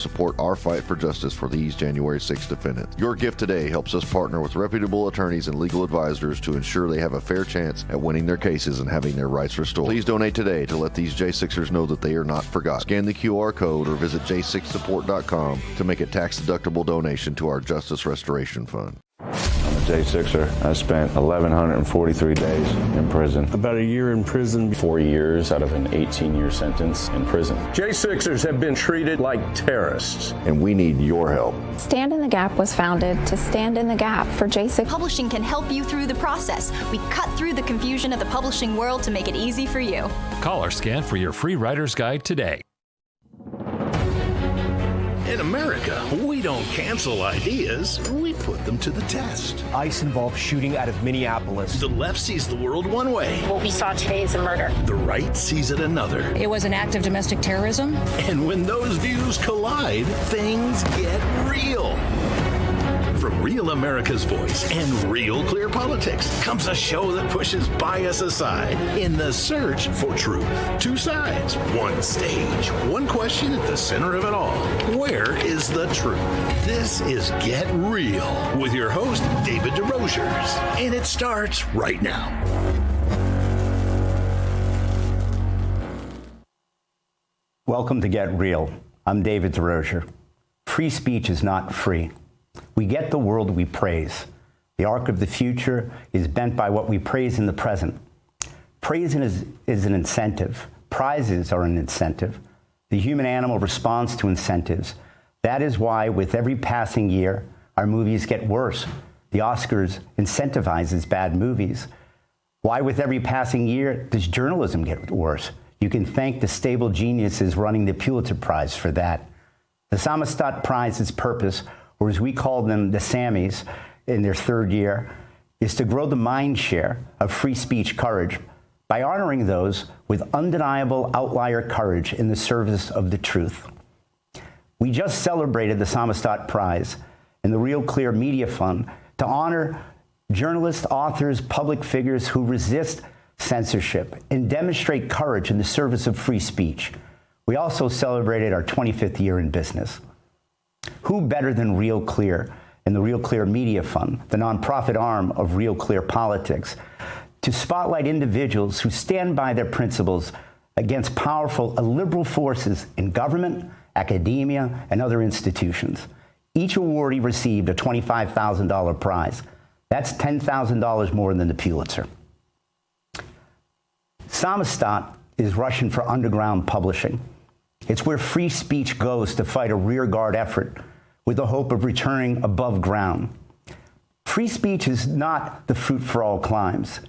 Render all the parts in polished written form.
Support our fight for justice for these January 6th defendants. Your gift today helps us partner with reputable attorneys and legal advisors to ensure they have a fair chance at winning their cases and having their rights restored. Please donate today to let these J6ers know that they are not forgotten. Scan the QR code or visit j6support.com to make a tax-deductible donation to our Justice Restoration Fund. I'm a J6er. I spent 1,143 days in prison. About a year in prison. 4 years out of an 18-year sentence in prison. J6ers have been treated like terrorists. And we need your help. Stand in the Gap was founded to stand in the gap for J6. Publishing can help you through the process. We cut through the confusion of the publishing world to make it easy for you. Call or scan for your free writer's guide today. In America, we don't cancel ideas, we put them to the test. ICE involved shooting out of Minneapolis. The left sees the world one way. What we saw today is a murder. The right sees it another. It was an act of domestic terrorism. And when those views collide, things get real. From Real America's Voice and Real Clear Politics comes a show that pushes bias aside in the search for truth. Two sides, one stage, one question at the center of it all. Where is the truth? This is Get Real with your host, David Desrosiers. And it starts right now. Welcome to Get Real. I'm David Desrosiers. Free speech is not free. We get the world we praise. The arc of the future is bent by what we praise in the present. Praise is an incentive. Prizes are an incentive. The human animal responds to incentives. That is why, with every passing year, our movies get worse. The Oscars incentivizes bad movies. Why, with every passing year, does journalism get worse? You can thank the stable geniuses running the Pulitzer Prize for that. The Samizdat Prize's purpose, or as we call them, the Sammys, in their third year, is to grow the mind share of free speech courage by honoring those with undeniable outlier courage in the service of the truth. We just celebrated the Samizdat Prize and the Real Clear Media Fund to honor journalists, authors, public figures who resist censorship and demonstrate courage in the service of free speech. We also celebrated our 25th year in business. Who better than Real Clear and the Real Clear Media Fund, the nonprofit arm of Real Clear Politics, to spotlight individuals who stand by their principles against powerful illiberal forces in government, academia, and other institutions. Each awardee received a $25,000 prize. That's $10,000 more than the Pulitzer. Samizdat is Russian for underground publishing. It's where free speech goes to fight a rearguard effort with the hope of returning above ground. Free speech is not the fruit for all climes.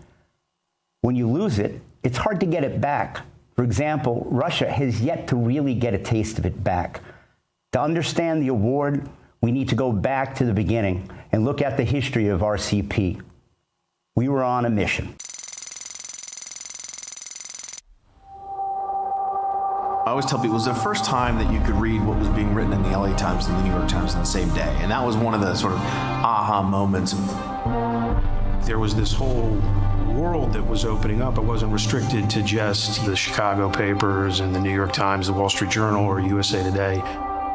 When you lose it, it's hard to get it back. For example, Russia has yet to really get a taste of it back. To understand the award, we need to go back to the beginning and look at the history of RCP. We were on a mission. I always tell people it was the first time that you could read what was being written in the LA Times and the New York Times on the same day. And that was one of the sort of aha moments. There was this whole world that was opening up. It wasn't restricted to just the Chicago papers and the New York Times, the Wall Street Journal, or USA Today.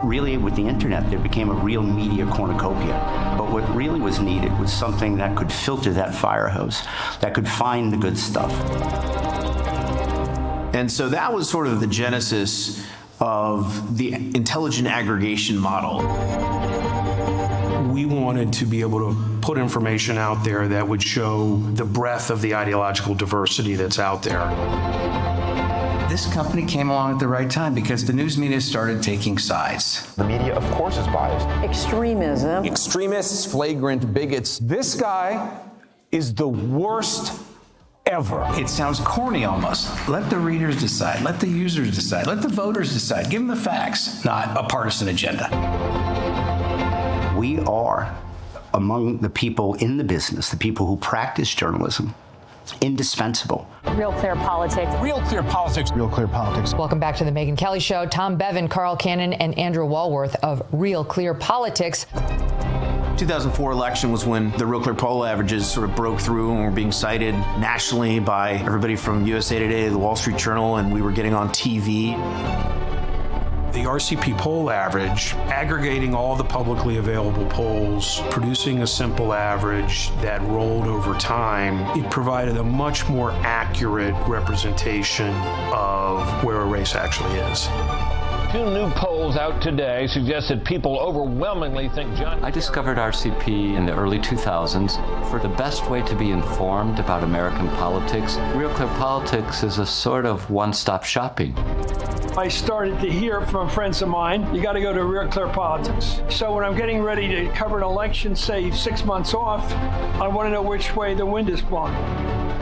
Really, with the internet, there became a real media cornucopia. But what really was needed was something that could filter that fire hose, that could find the good stuff. And so that was sort of the genesis of the intelligent aggregation model. We wanted to be able to put information out there that would show the breadth of the ideological diversity that's out there. This company came along at the right time because the news media started taking sides. The media, of course, is biased. Extremism. Extremists, flagrant bigots. This guy is the worst ever. It sounds corny almost. Let the readers decide. Let the users decide. Let the voters decide. Give them the facts, not a partisan agenda. We are, among the people in the business, the people who practice journalism, indispensable. Real Clear Politics. Real Clear Politics. Real Clear Politics. Welcome back to the Megyn Kelly Show. Tom Bevan, Carl Cannon, and Andrew Walworth of Real Clear Politics. 2004 election was when the Real Clear poll averages sort of broke through and were being cited nationally by everybody from USA Today to the Wall Street Journal, and we were getting on TV. The RCP poll average, aggregating all the publicly available polls, producing a simple average that rolled over time, it provided a much more accurate representation of where a race actually is. Two new polls out today suggest that people overwhelmingly think John... I discovered RCP in the early 2000s. For the best way to be informed about American politics, Real Clear Politics is a sort of one-stop shopping. I started to hear from friends of mine, you got to go to Real Clear Politics. So when I'm getting ready to cover an election, say 6 months off, I want to know which way the wind is blowing.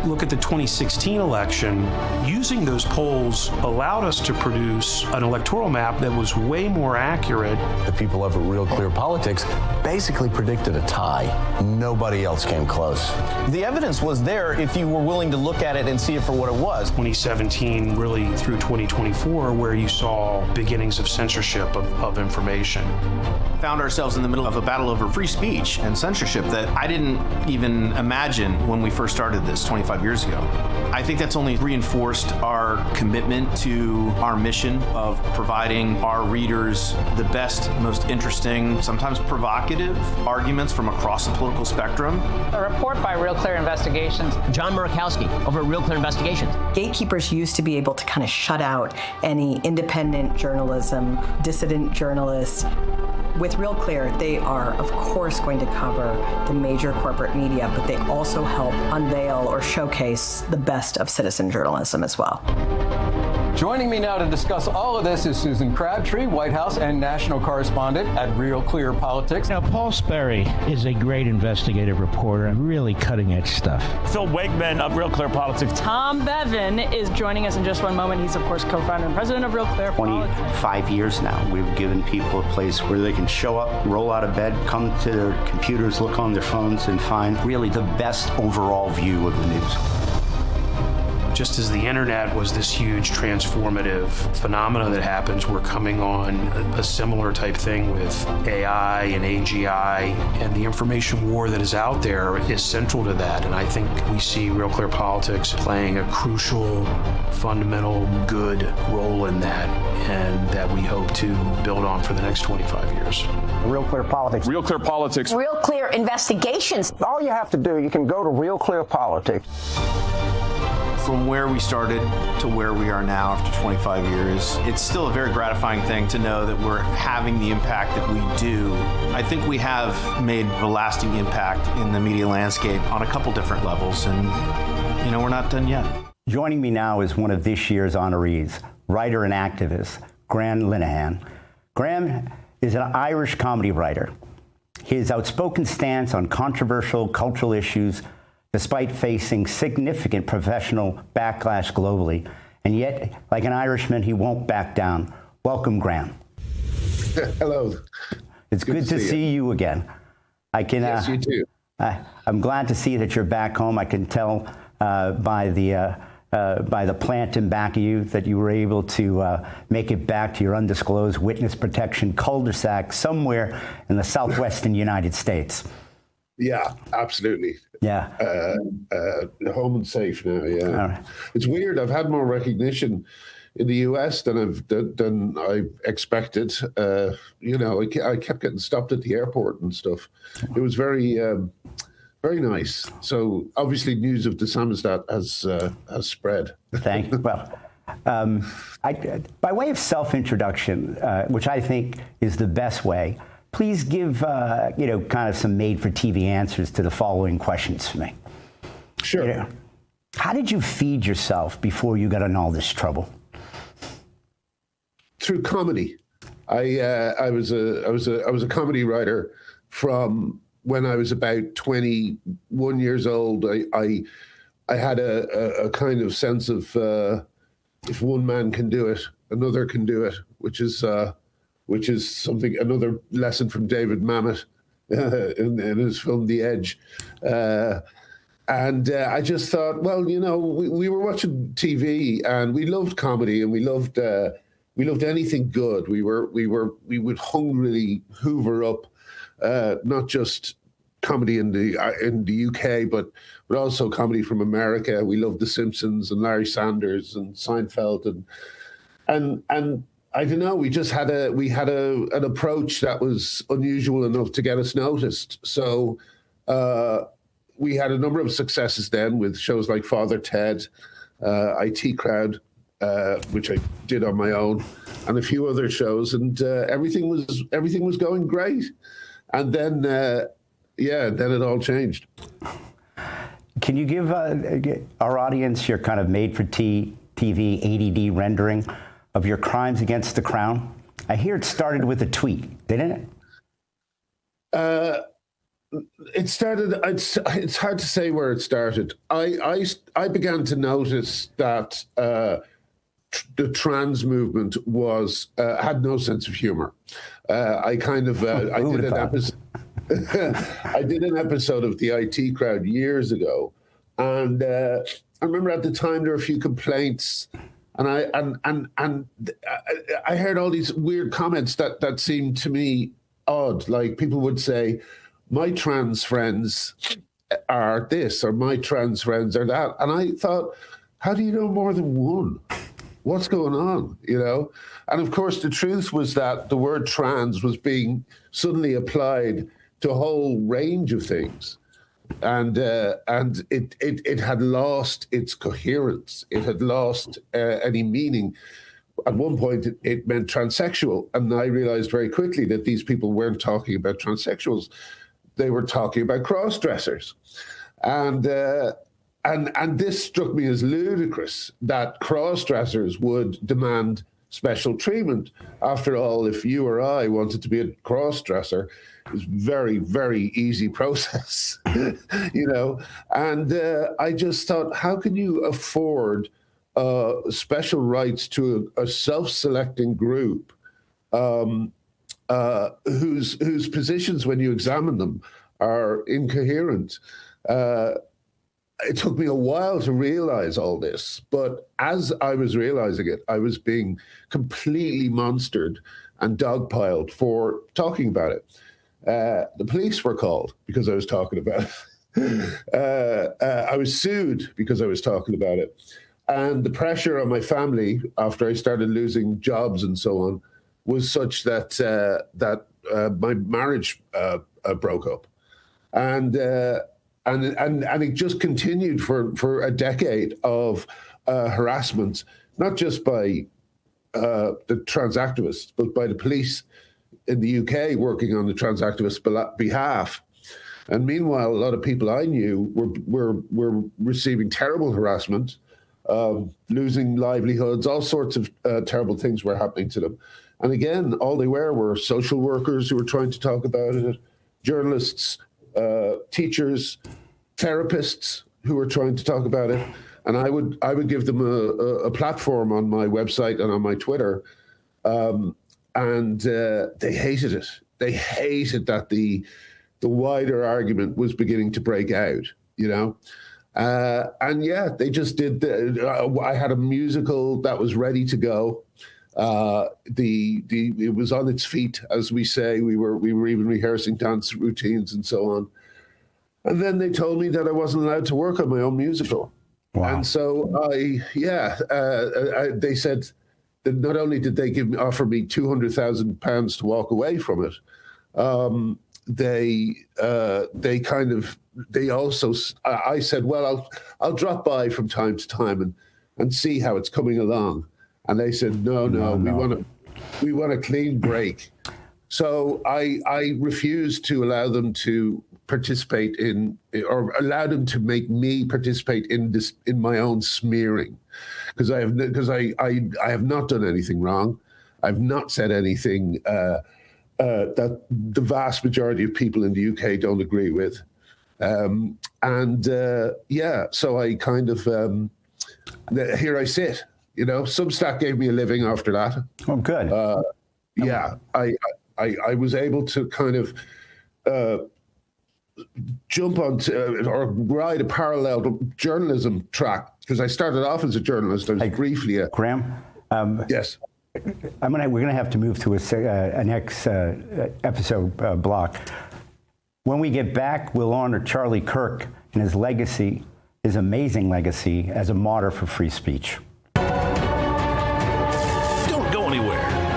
Look at the 2016 election. Using those polls allowed us to produce an electoral map that was way more accurate. The people over Real Clear Politics basically predicted a tie. Nobody else came close. The evidence was there if you were willing to look at it and see it for what it was. 2017 really through 2024, where you saw beginnings of censorship of information. Found ourselves in the middle of a battle over free speech and censorship that I didn't even imagine when we first started this 25 years ago. I think that's only reinforced our commitment to our mission of providing our readers the best, most interesting, sometimes provocative arguments from across the political spectrum. A report by Real Clear Investigations. John Murakowski over at Real Clear Investigations. Gatekeepers used to be able to kind of shut out any independent journalism, dissident journalists. With Real Clear, they are, of course, going to cover the major corporate media, but they also help unveil or showcase the best of citizen journalism as well. Joining me now to discuss all of this is Susan Crabtree, White House and national correspondent at Real Clear Politics. Now, Paul Sperry is a great investigative reporter and really cutting-edge stuff. Phil Wegman of Real Clear Politics. Tom Bevan is joining us in just one moment. He's, of course, co-founder and president of Real Clear Politics. 25 years now, we've given people a place where they can show up, roll out of bed, come to their computers, look on their phones, and find really the best overall view of the news. Just as the internet was this huge transformative phenomena that happens, we're coming on a similar type thing with AI and AGI, and the information war that is out there is central to that. And I think we see Real Clear Politics playing a crucial, fundamental, good role in that, and that we hope to build on for the next 25 years. Real Clear Politics. Real Clear Politics. Real Clear Investigations. All you have to do, you can go to Real Clear Politics. From where we started to where we are now after 25 years, it's still a very gratifying thing to know that we're having the impact that we do. I think we have made a lasting impact in the media landscape on a couple different levels, and, you know, we're not done yet. Joining me now is one of this year's honorees, writer and activist, Graham Linehan. Graham is an Irish comedy writer. His outspoken stance on controversial cultural issues, despite facing significant professional backlash globally. And yet, like an Irishman, he won't back down. Welcome, Graham. Hello. It's good to see you again. Yes, you too. I'm glad to see that you're back home. I can tell by the plant in back of you that you were able to make it back to your undisclosed witness protection cul-de-sac somewhere in the southwestern United States. Yeah, absolutely. Yeah. Home and safe now, yeah. Right. It's weird. I've had more recognition in the US than I expected. You know, I kept getting stopped at the airport and stuff. It was very nice. So obviously news of the Samizdat has spread. Thank you. Well, by way of self-introduction, which I think is the best way, please give, kind of some made-for-TV answers to the following questions for me. Sure. How did you feed yourself before you got in all this trouble? Through comedy. I was a comedy writer from when I was about 21 years old. I had a kind of sense of if one man can do it, another can do it, which is something, another lesson from David Mamet in his film The Edge. And I just thought, well, you know, we were watching TV and we loved comedy and we loved anything good. We would hungrily hoover up not just comedy in the UK, but also comedy from America. We loved The Simpsons and Larry Sanders and Seinfeld and I don't know. We just had an approach that was unusual enough to get us noticed. So we had a number of successes then with shows like Father Ted, IT Crowd, which I did on my own, and a few other shows, and everything was going great. And then, then it all changed. Can you give our audience your kind of made-for-TV ADD rendering of your crimes against the crown? I hear it started with a tweet, didn't it? It started. It's hard to say where it started. I began to notice that the trans movement was had no sense of humor. I kind of I did an episode. I did an episode of the IT Crowd years ago, and I remember at the time there were a few complaints, and I heard all these weird comments that seemed to me odd. Like people would say, "My trans friends are this," or "My trans friends are that," and I thought, how do you know more than one? What's going on, you know? And of course, the truth was that the word trans was being suddenly applied to a whole range of things, and it had lost its coherence. It had lost any meaning. At one point, it meant transsexual, and I realized very quickly that these people weren't talking about transsexuals; they were talking about cross-dressers, and this struck me as ludicrous that cross-dressers would demand special treatment. After all, if you or I wanted to be a cross-dresser, it was very, very easy process, you know? And I just thought, how can you afford special rights to a self-selecting group whose positions, when you examine them, are incoherent? It took me a while to realize all this, but as I was realizing it, I was being completely monstered and dogpiled for talking about it. The police were called because I was talking about it. I was sued because I was talking about it. And the pressure on my family after I started losing jobs and so on was such that my marriage broke up. And it just continued for a decade of harassment, not just by the trans activists, but by the police in the UK working on the trans activists' behalf. And meanwhile, a lot of people I knew were receiving terrible harassment, losing livelihoods, all sorts of terrible things were happening to them. And again, all they were social workers who were trying to talk about it, journalists, teachers, therapists who were trying to talk about it, and I would give them a platform on my website and on my Twitter, and they hated it. They hated that the wider argument was beginning to break out, you know, and yeah, they just did. I had a musical that was ready to go. It was on its feet, as we say. We were even rehearsing dance routines and so on. And then they told me that I wasn't allowed to work on my own musical. Wow. And so they said that not only did they offer me £200,000 to walk away from it, I said, well, I'll drop by from time to time and see how it's coming along. And they said, no. we want a clean break. So I refused to allow them to participate in, or allow them to make me participate in my own smearing, because I have not done anything wrong. I've not said anything that the vast majority of people in the UK don't agree with. So I kind of here I sit. You know, Substack gave me a living after that. Oh, good. I was able to kind of jump onto or ride a parallel journalism track, because I started off as a journalist. I was briefly a Graham. Yes. We're gonna have to move to a next episode block. When we get back, we'll honor Charlie Kirk and his legacy, his amazing legacy as a martyr for free speech. Don't go anywhere.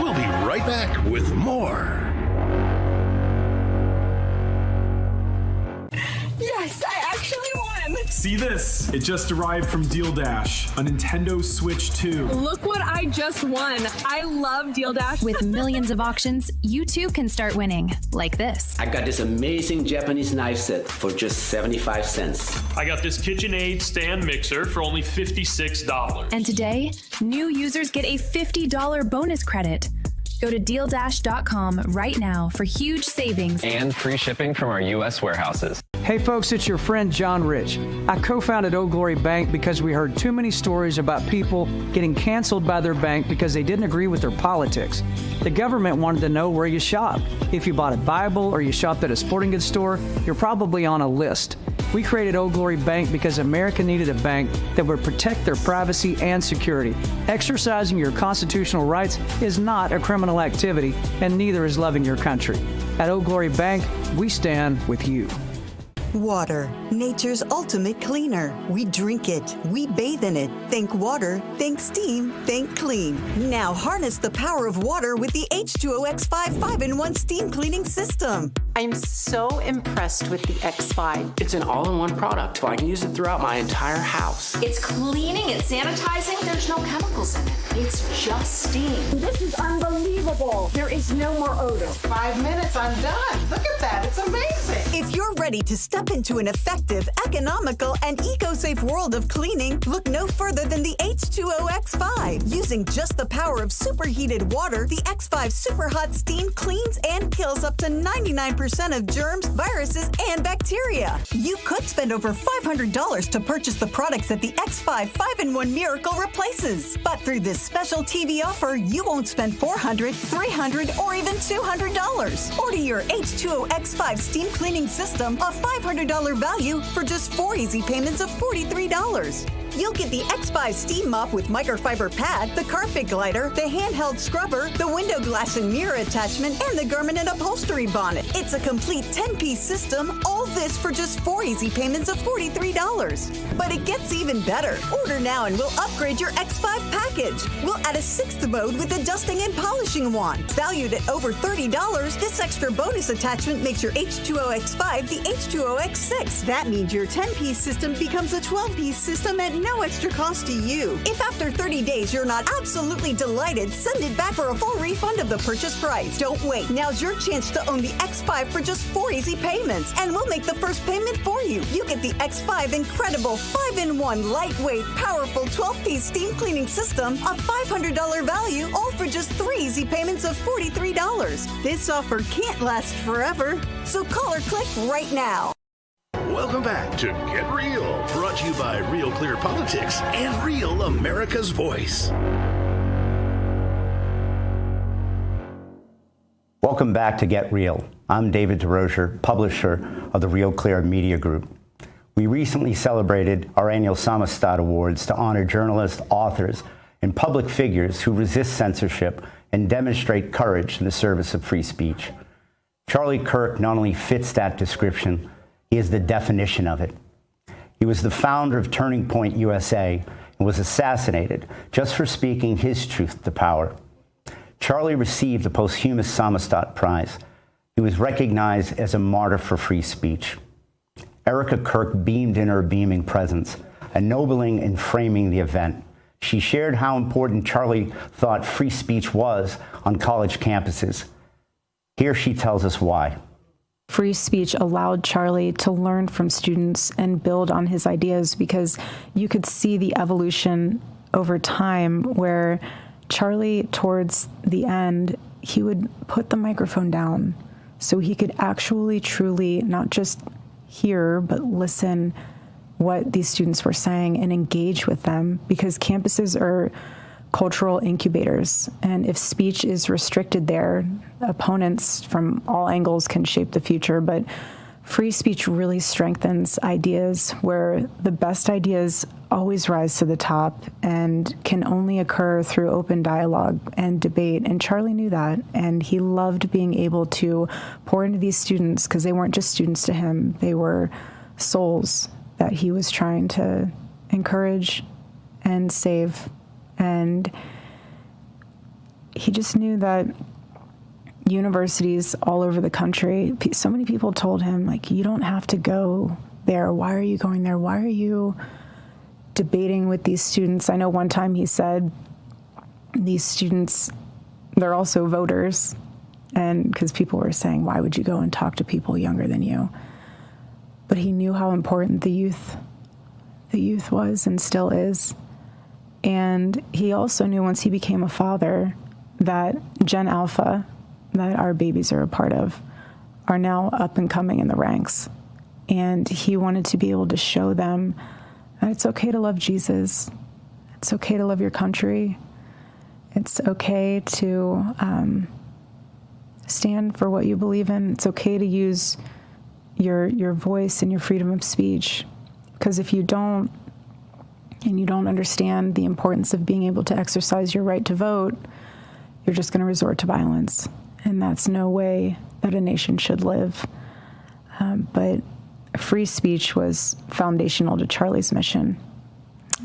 See this? It just arrived from Deal Dash, a Nintendo Switch 2. Look what I just won. I love Deal Dash. With millions of auctions, you too can start winning, like this. I got this amazing Japanese knife set for just 75 cents. I got this KitchenAid stand mixer for only $56. And today, new users get a $50 bonus credit. Go to DealDash.com right now for huge savings and free shipping from our U.S. warehouses. Hey folks, it's your friend John Rich. I co-founded Old Glory Bank because we heard too many stories about people getting canceled by their bank because they didn't agree with their politics. The government wanted to know where you shop. If you bought a Bible or you shopped at a sporting goods store, you're probably on a list. We created Old Glory Bank because America needed a bank that would protect their privacy and security. Exercising your constitutional rights is not a criminal activity, and neither is loving your country. At Old Glory Bank, we stand with you. Water, nature's ultimate cleaner. We drink it, we bathe in it. Think water, think steam, think clean. Now harness the power of water with the H2O X5 5-in-1 steam cleaning system. I'm so impressed with the X5. It's an all-in-one product, so I can use it throughout my entire house. It's cleaning, it's sanitizing, there's no chemicals in it. It's just steam. This is unbelievable. There is no more odor. 5 minutes, I'm done. Look at that, it's amazing. If you're ready to step into an effective, economical, and eco-safe world of cleaning, look no further than the H2O X5. Using just the power of superheated water, the X5 Super Hot Steam cleans and kills up to 99% of germs, viruses, and bacteria. You could spend over $500 to purchase the products that the X5 5-in-1 Miracle replaces. But through this special TV offer, you won't spend $400, $300, or even $200. Order your H2O X5 steam cleaning system, a $500 value, for just 4 easy payments of $43. You'll get the X5 steam mop with microfiber pad, the carpet glider, the handheld scrubber, the window glass and mirror attachment, and the garment and upholstery bonnet. It's a complete 10-piece system, all this for just 4 easy payments of $43. But it gets even better. Order now and we'll upgrade your X5 package. We'll add a 6th mode with a dusting and polishing wand. Valued at over $30, this extra bonus attachment makes your H2O X5 the H2O X6. That means your 10-piece system becomes a 12-piece system at no extra cost to you. If after 30 days you're not absolutely delighted, send it back for a full refund of the purchase price. Don't wait. Now's your chance to own the X5 for just 4 easy payments, and we'll make the first payment for you. You get the X5 incredible 5-in-1 lightweight, powerful 12-piece steam cleaning system, a $500 value, all for just 3 easy payments of $43. This offer can't last forever, so call or click right now. Welcome back to Get Real, brought to you by Real Clear Politics and Real America's Voice. Welcome back to Get Real. I'm David Desrosiers, publisher of the Real Clear Media Group. We recently celebrated our annual Samizdat Awards to honor journalists, authors, and public figures who resist censorship and demonstrate courage in the service of free speech. Charlie Kirk not only fits that description, he is the definition of it. He was the founder of Turning Point USA and was assassinated just for speaking his truth to power. Charlie received the posthumous Samizdat Prize. He was recognized as a martyr for free speech. Erica Kirk beamed in her beaming presence, ennobling and framing the event. She shared how important Charlie thought free speech was on college campuses. Here she tells us why. Free speech allowed Charlie to learn from students and build on his ideas, because you could see the evolution over time where Charlie, towards the end, he would put the microphone down so he could actually truly not just hear but listen what these students were saying and engage with them, because campuses are cultural incubators, and if speech is restricted there, opponents from all angles can shape the future. But free speech really strengthens ideas, where the best ideas always rise to the top and can only occur through open dialogue and debate. And Charlie knew that, and he loved being able to pour into these students, because they weren't just students to him, they were souls that he was trying to encourage and save. And he just knew that universities all over the country, so many people told him, like, you don't have to go there? Why are you going there? Why are you debating with these students? I know one time he said, these students, they're also voters. And because people were saying, why would you go and talk to people younger than you? But he knew how important the youth was and still is. And he also knew once he became a father that Gen Alpha, that our babies are a part of, are now up and coming in the ranks. And he wanted to be able to show them that it's okay to love Jesus. It's okay to love your country. It's okay to stand for what you believe in. It's okay to use your voice and your freedom of speech. Because if you don't, and you don't understand the importance of being able to exercise your right to vote, you're just going to resort to violence. And that's no way that a nation should live. But free speech was foundational to Charlie's mission.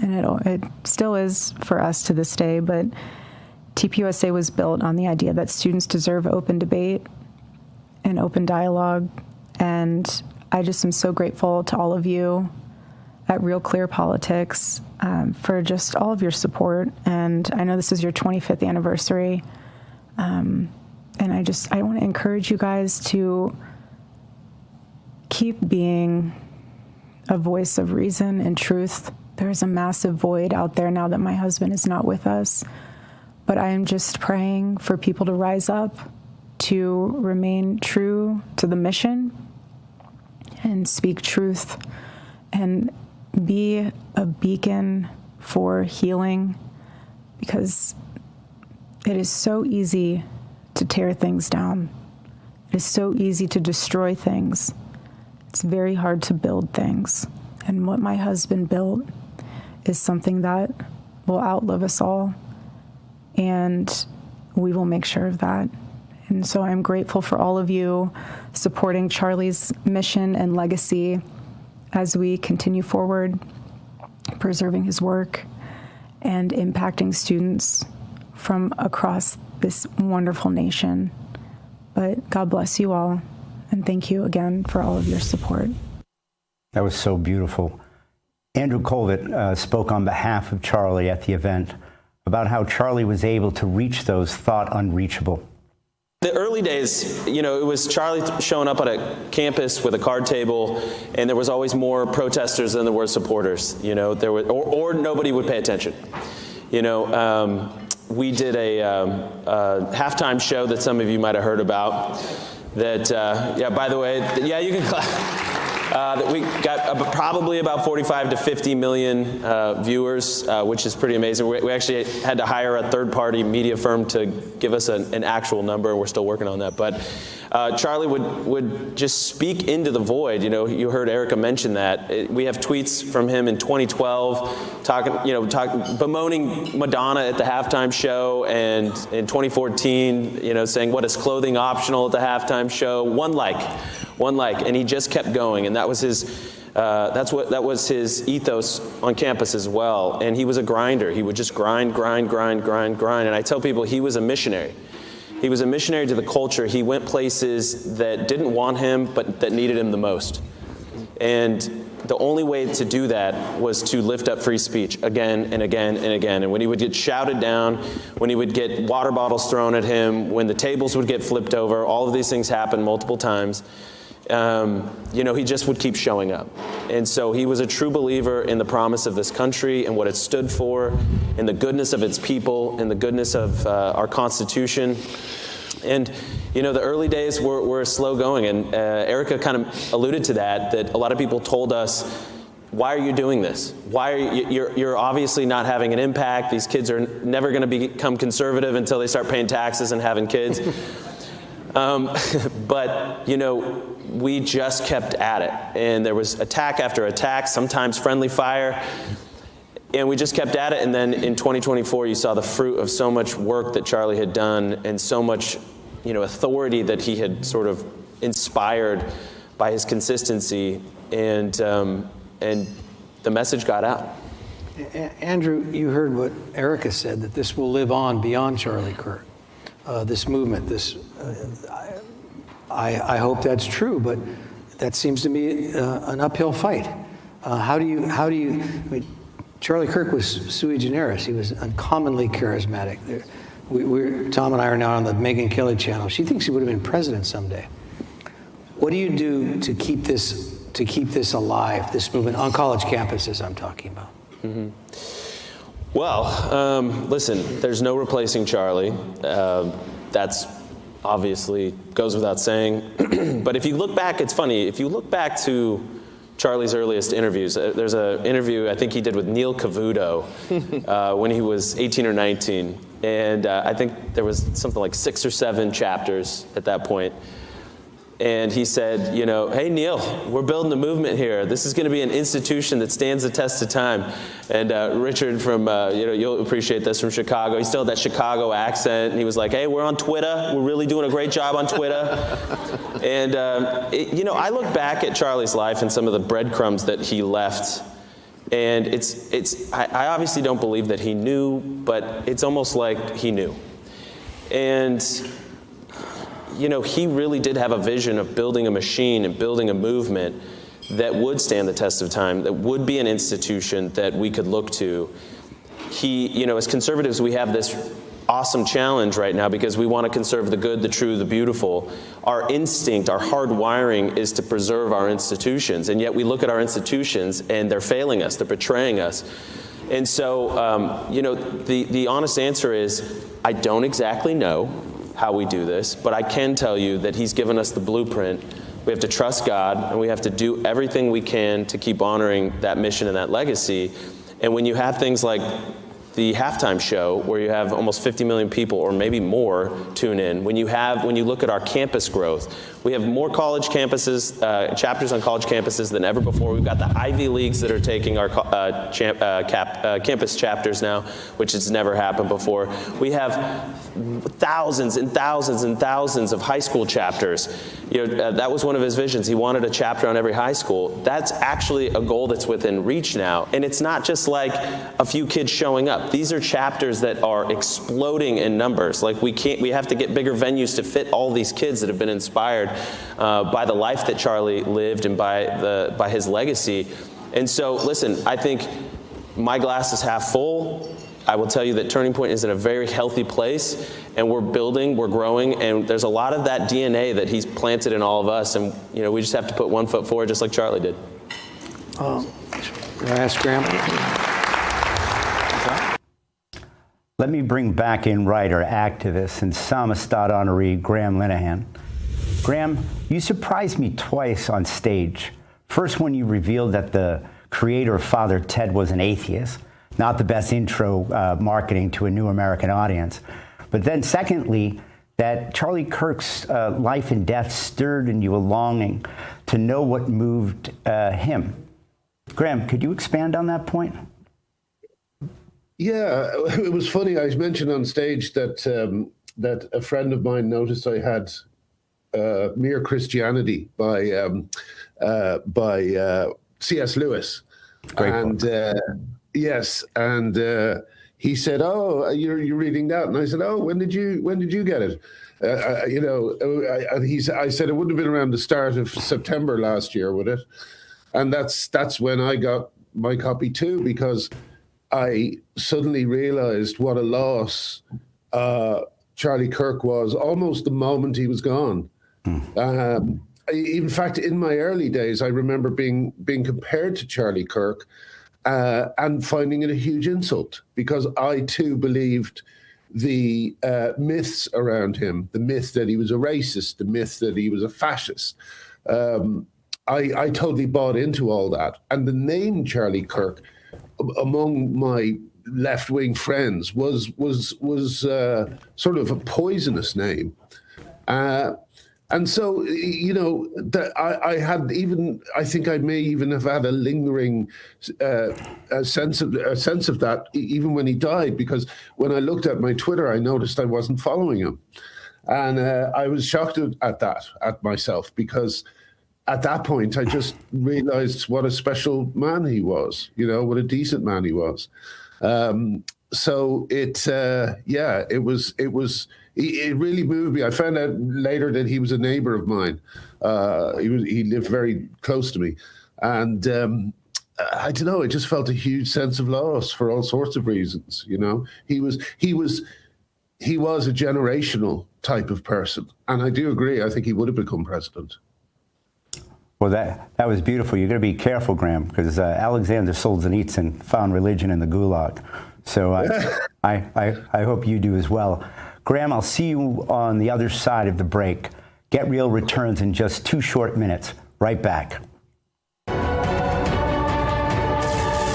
And it still is for us to this day. But TPUSA was built on the idea that students deserve open debate and open dialogue. And I just am so grateful to all of you at Real Clear Politics for just all of your support. And I know this is your 25th anniversary. And I want to encourage you guys to keep being a voice of reason and truth. There's a massive void out there now that my husband is not with us. But I am just praying for people to rise up, to remain true to the mission and speak truth and be a beacon for healing, because it is so easy to tear things down. It is so easy to destroy things. It's very hard to build things. And what my husband built is something that will outlive us all. And we will make sure of that. And so I'm grateful for all of you supporting Charlie's mission and legacy as we continue forward, preserving his work and impacting students from across this wonderful nation. But God bless you all, and thank you again for all of your support. That was so beautiful. Andrew Colvett spoke on behalf of Charlie at the event about how Charlie was able to reach those thought unreachable. The early days, it was Charlie showing up at a campus with a card table, and there was always more protesters than there were supporters. There were, or nobody would pay attention. We did a halftime show that some of you might have heard about. That, by the way, you can clap. That we got probably about 45 to 50 million viewers, which is pretty amazing. We actually had to hire a third-party media firm to give us an actual number, and we're still working on that. But Charlie would just speak into the void. You heard Erica mention that. We have tweets from him in 2012 bemoaning Madonna at the halftime show, and in 2014, saying, what is clothing optional at the halftime show? One like, and he just kept going, and that was his. That was his ethos on campus as well. And he was a grinder. He would just grind. And I tell people he was a missionary. He was a missionary to the culture. He went places that didn't want him, but that needed him the most. And the only way to do that was to lift up free speech again and again and again. And when he would get shouted down, when he would get water bottles thrown at him, when the tables would get flipped over, all of these things happened multiple times. He just would keep showing up. And so he was a true believer in the promise of this country and what it stood for, in the goodness of its people, in the goodness of our Constitution. And, the early days were slow going. And Erica kind of alluded to that a lot of people told us, why are you doing this? Why are you're obviously not having an impact. These kids are never going to become conservative until they start paying taxes and having kids. But, we just kept at it. And there was attack after attack, sometimes friendly fire. And we just kept at it. And then in 2024, you saw the fruit of so much work that Charlie had done and so much, authority that he had sort of inspired by his consistency. And the message got out. Andrew, you heard what Erica said, that this will live on beyond Charlie Kirk. This movement, I hope that's true, but that seems to be an uphill fight. How do you? I mean, Charlie Kirk was sui generis. He was uncommonly charismatic. Tom and I are now on the Megyn Kelly channel. She thinks he would have been president someday. What do you do to keep this alive? This movement on college campuses, I'm talking about. Mm-hmm. Well, listen, there's no replacing Charlie. That's obviously goes without saying. But if you look back, it's funny. If you look back to Charlie's earliest interviews, there's an interview I think he did with Neil Cavuto when he was 18 or 19. And I think there was something like 6 or 7 chapters at that point. And he said, you know, hey, Neil, we're building a movement here. This is going to be an institution that stands the test of time. And Richard from, you'll appreciate this, from Chicago. He still had that Chicago accent. And he was like, hey, we're on Twitter. We're really doing a great job on Twitter. And, I look back at Charlie's life and some of the breadcrumbs that he left. And I obviously don't believe that he knew, but it's almost like he knew. And he really did have a vision of building a machine and building a movement that would stand the test of time, that would be an institution that we could look to. As conservatives, we have this awesome challenge right now because we want to conserve the good, the true, the beautiful. Our instinct, our hard wiring is to preserve our institutions, and yet we look at our institutions and they're failing us, they're betraying us. And so, the honest answer is, I don't exactly know how we do this, but I can tell you that he's given us the blueprint. We have to trust God, and we have to do everything we can to keep honoring that mission and that legacy. And when you have things like the halftime show, where you have almost 50 million people or maybe more tune in, when you look at our campus growth, we have more college campuses, chapters on college campuses than ever before. We've got the Ivy Leagues that are taking our campus chapters now, which has never happened before. We have thousands and thousands and thousands of high school chapters. That was one of his visions. He wanted a chapter on every high school. That's actually a goal that's within reach now. And it's not just like a few kids showing up. These are chapters that are exploding in numbers. Like we have to get bigger venues to fit all these kids that have been inspired by the life that Charlie lived and by his legacy. And so, listen, I think my glass is half full. I will tell you that Turning Point is in a very healthy place, and we're building, we're growing, and there's a lot of that DNA that he's planted in all of us, and we just have to put one foot forward, just like Charlie did. Can I ask Graham? Let me bring back in writer, activist, and Samizdat honoree Graham Linehan. Graham, you surprised me twice on stage. First, when you revealed that the creator of Father Ted was an atheist. Not the best intro marketing to a new American audience. But then secondly, that Charlie Kirk's life and death stirred in you a longing to know what moved him. Graham, could you expand on that point? Yeah, it was funny. I mentioned on stage that that a friend of mine noticed I had Mere Christianity by C.S. Lewis. Great book. Yes, and he said, "Oh, you're reading that," and I said, "Oh, when did you get it?" I said it wouldn't have been around the start of September last year, would it? And that's when I got my copy too, because I suddenly realized what a loss Charlie Kirk was almost the moment he was gone. In fact, in my early days, I remember being compared to Charlie Kirk. And finding it a huge insult, because I too believed the myths around him, the myth that he was a racist, the myth that he was a fascist. I totally bought into all that. And the name Charlie Kirk, among my left-wing friends, was sort of a poisonous name. And so, I think I may even have had a lingering sense of that even when he died, because when I looked at my Twitter, I noticed I wasn't following him. And I was shocked at myself, because at that point, I just realized what a special man he was, what a decent man he was. So it was it really moved me. I found out later that he was a neighbor of mine. He lived very close to me. And I don't know, I just felt a huge sense of loss for all sorts of reasons, you know. He was a generational type of person. And I do agree, I think he would have become president. Well, that was beautiful. You're going to be careful, Graham, because Alexander Solzhenitsyn found religion in the Gulag. So I hope you do as well. Graham, I'll see you on the other side of the break. Get Real returns in just 2 short minutes. Right back.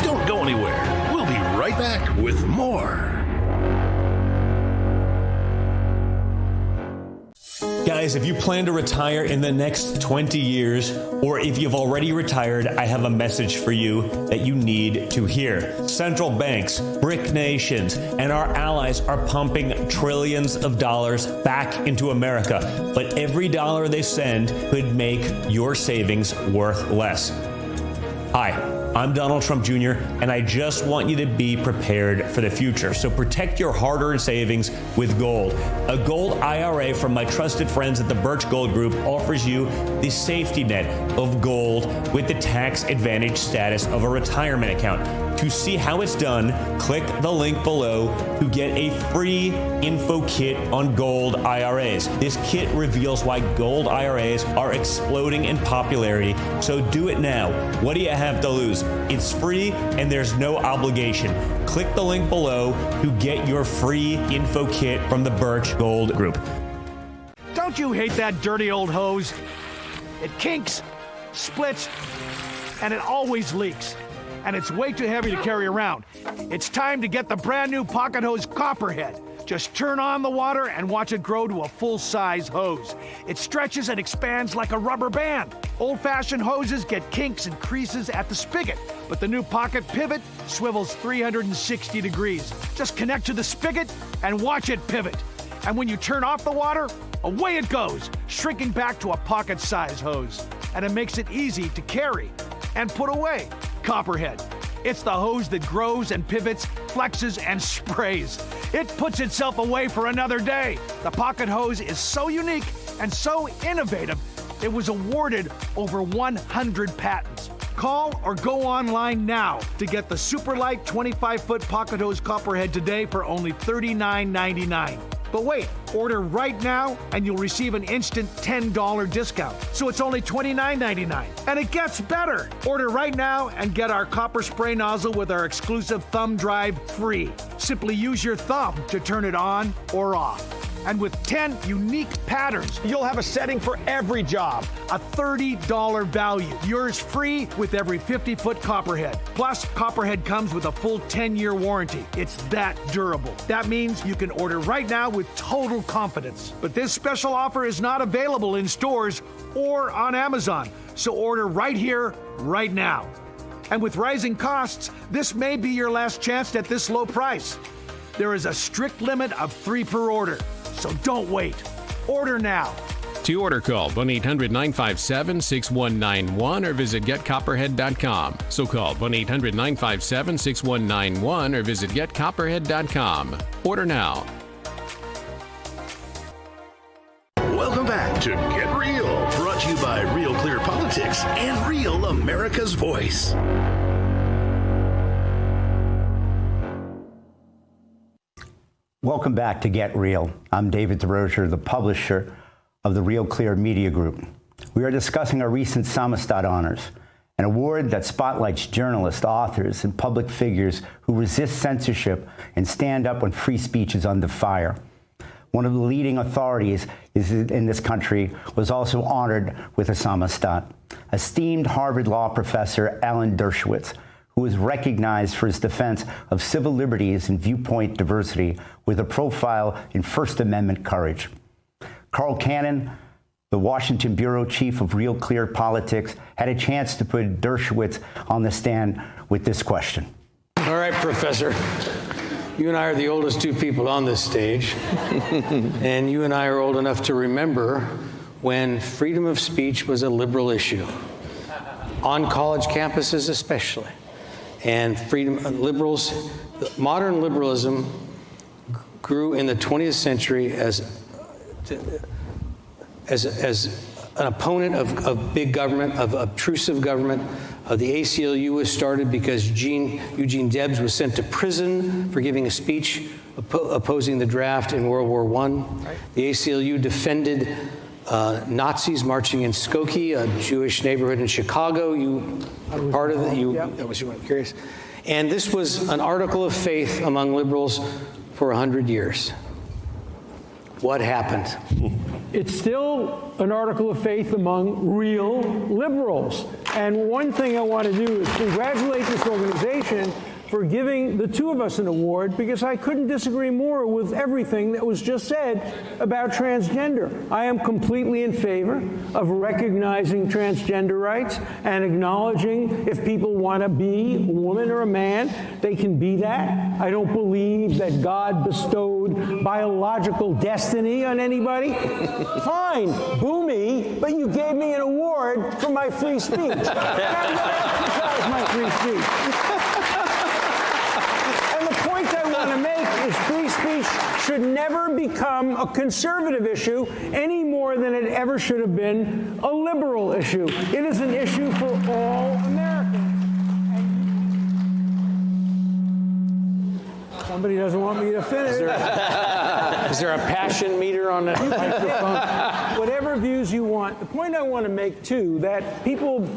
Don't go anywhere. We'll be right back with more. Guys, if you plan to retire in the next 20 years, or if you've already retired, I have a message for you that you need to hear. Central banks, BRIC nations, and our allies are pumping trillions of dollars back into America, but every dollar they send could make your savings worth less. Hi. I'm Donald Trump Jr., and I just want you to be prepared for the future. So protect your hard-earned savings with gold. A gold IRA from my trusted friends at the Birch Gold Group offers you the safety net of gold with the tax advantage status of a retirement account. To see how it's done, click the link below to get a free info kit on gold IRAs. This kit reveals why gold IRAs are exploding in popularity, so do it now. What do you have to lose? It's free and there's no obligation. Click the link below to get your free info kit from the Birch Gold Group. Don't you hate that dirty old hose? It kinks, splits, and it always leaks. And it's way too heavy to carry around. It's time to get the brand new Pocket Hose Copperhead. Just turn on the water and watch it grow to a full-size hose. It stretches and expands like a rubber band. Old-fashioned hoses get kinks and creases at the spigot, but the new Pocket Pivot swivels 360 degrees. Just connect to the spigot and watch it pivot. And when you turn off the water, away it goes, shrinking back to a pocket-size hose. And it makes it easy to carry and put away. Copperhead. It's the hose that grows and pivots, flexes, and sprays. It puts itself away for another day. The Pocket Hose is so unique and so innovative, it was awarded over 100 patents. Call or go online now to get the super light 25-foot Pocket Hose Copperhead today for only $39.99. But wait, order right now and you'll receive an instant $10 discount. So it's only $29.99. And it gets better. Order right now and get our copper spray nozzle with our exclusive thumb drive free. Simply use your thumb to turn it on or off. And with 10 unique patterns, you'll have a setting for every job. A $30 value. Yours free with every 50-foot Copperhead. Plus, Copperhead comes with a full 10-year warranty. It's that durable. That means you can order right now with total confidence. But this special offer is not available in stores or on Amazon. So order right here, right now. And with rising costs, this may be your last chance at this low price. There is a strict limit of 3 per order. So don't wait. Order now. To order, call 1-800-957-6191 or visit getcopperhead.com. So call 1-800-957-6191 or visit getcopperhead.com. Order now. Welcome back to Get Real, brought to you by Real Clear Politics and Real America's Voice. Welcome back to Get Real. I'm David Desrosiers, the publisher of the Real Clear Media Group. We are discussing our recent Samizdat honors, an award that spotlights journalists, authors, and public figures who resist censorship and stand up when free speech is under fire. One of the leading authorities in this country was also honored with a Samizdat. Esteemed Harvard Law professor Alan Dershowitz, who is recognized for his defense of civil liberties and viewpoint diversity with a profile in First Amendment courage. Carl Cannon, the Washington bureau chief of Real Clear Politics, had a chance to put Dershowitz on the stand with this question. All right, Professor. You and I are the oldest 2 people on this stage. And you and I are old enough to remember when freedom of speech was a liberal issue, on college campuses especially. And freedom, liberals, modern liberalism grew in the 20th century as an opponent of big government, of obtrusive government. The ACLU was started because Eugene Debs was sent to prison for giving a speech opposing the draft in World War I. Right. The ACLU defended Nazis marching in Skokie, a Jewish neighborhood in Chicago. You were part of it. That was curious. And this was an article of faith among liberals for 100 years. What happened? It's still an article of faith among real liberals. And one thing I want to do is congratulate this organization for giving the two of us an award, because I couldn't disagree more with everything that was just said about transgender. I am completely in favor of recognizing transgender rights and acknowledging if people want to be a woman or a man, they can be that. I don't believe that God bestowed biological destiny on anybody. Fine, boo me, but you gave me an award for my free speech. I'm going to exercise my free speech. Free speech should never become a conservative issue any more than it ever should have been a liberal issue. It is an issue for all Americans. Somebody doesn't want me to finish. Is there a passion meter on that microphone? Whatever views you want. The point I want to make, too, that people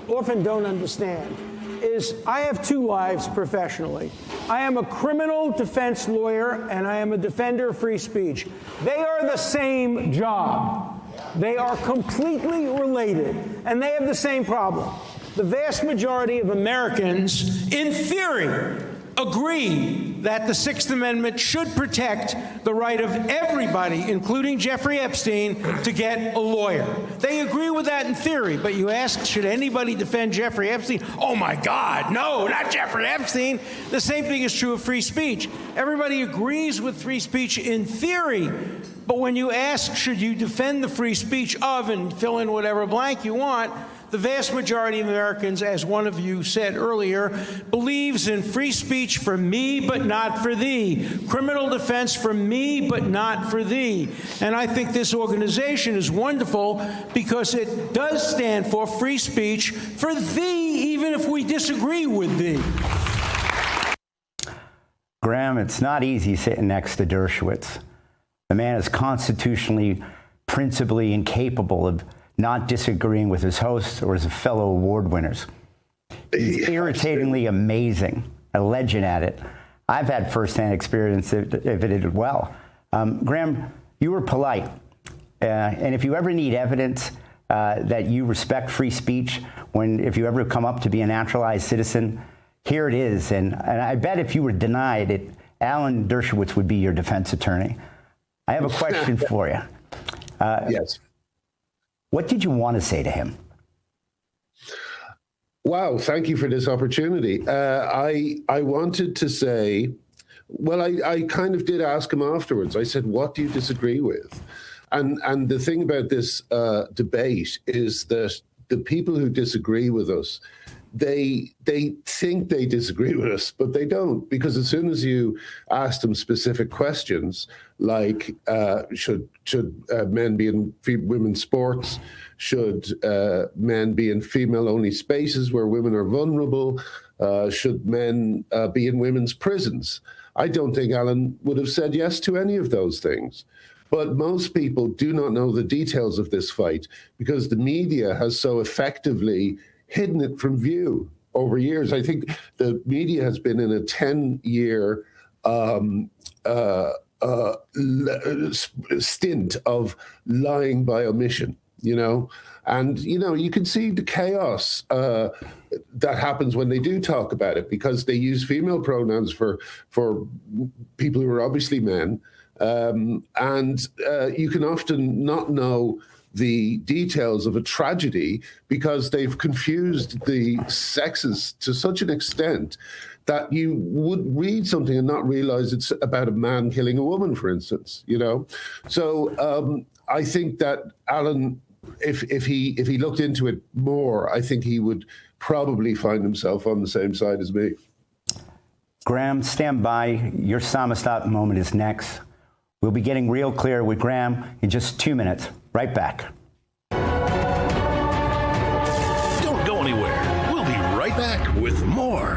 often don't understand is I have two lives professionally. I am a criminal defense lawyer, and I am a defender of free speech. They are the same job. They are completely related, and they have the same problem. The vast majority of Americans, in theory, agree that the Sixth Amendment should protect the right of everybody, including Jeffrey Epstein, to get a lawyer. They agree with that in theory, but you ask, should anybody defend Jeffrey Epstein? Oh my God, no, not Jeffrey Epstein. The same thing is true of free speech. Everybody agrees with free speech in theory, but when you ask, should you defend the free speech of, and fill in whatever blank you want, the vast majority of Americans, as one of you said earlier, believes in free speech for me but not for thee, criminal defense for me but not for thee. And I think this organization is wonderful because it does stand for free speech for thee, even if we disagree with thee. Graham, it's not easy sitting next to Dershowitz. The man is constitutionally, principally incapable of not disagreeing with his hosts or his fellow award winners. He's irritatingly amazing, a legend at it. I've had firsthand experience if it did well. Graham, you were polite. And if you ever need evidence that you respect free speech, if you ever come up to be a naturalized citizen, here it is. And I bet if you were denied it, Alan Dershowitz would be your defense attorney. I have a question for you. Yes. What did you want to say to him? Wow, thank you for this opportunity. I wanted to say, well, I kind of did ask him afterwards. I said, what do you disagree with? And the thing about this debate is that the people who disagree with us, they think they disagree with us, but they don't, because as soon as you ask them specific questions like should men be in women's sports, should men be in female-only spaces where women are vulnerable, should men be in women's prisons, I don't think Alan would have said yes to any of those things. But most people do not know the details of this fight because the media has so effectively hidden it from view over years. I think the media has been in a 10-year stint of lying by omission, and, you can see the chaos that happens when they do talk about it because they use female pronouns for people who are obviously men. And you can often not know the details of a tragedy because they've confused the sexes to such an extent that you would read something and not realize it's about a man killing a woman, for instance, So I think that Alan, if he looked into it more, I think he would probably find himself on the same side as me. Graham, stand by. Your Samostat moment is next. We'll be getting real clear with Graham in just 2 minutes. Right back. Don't go anywhere. We'll be right back with more.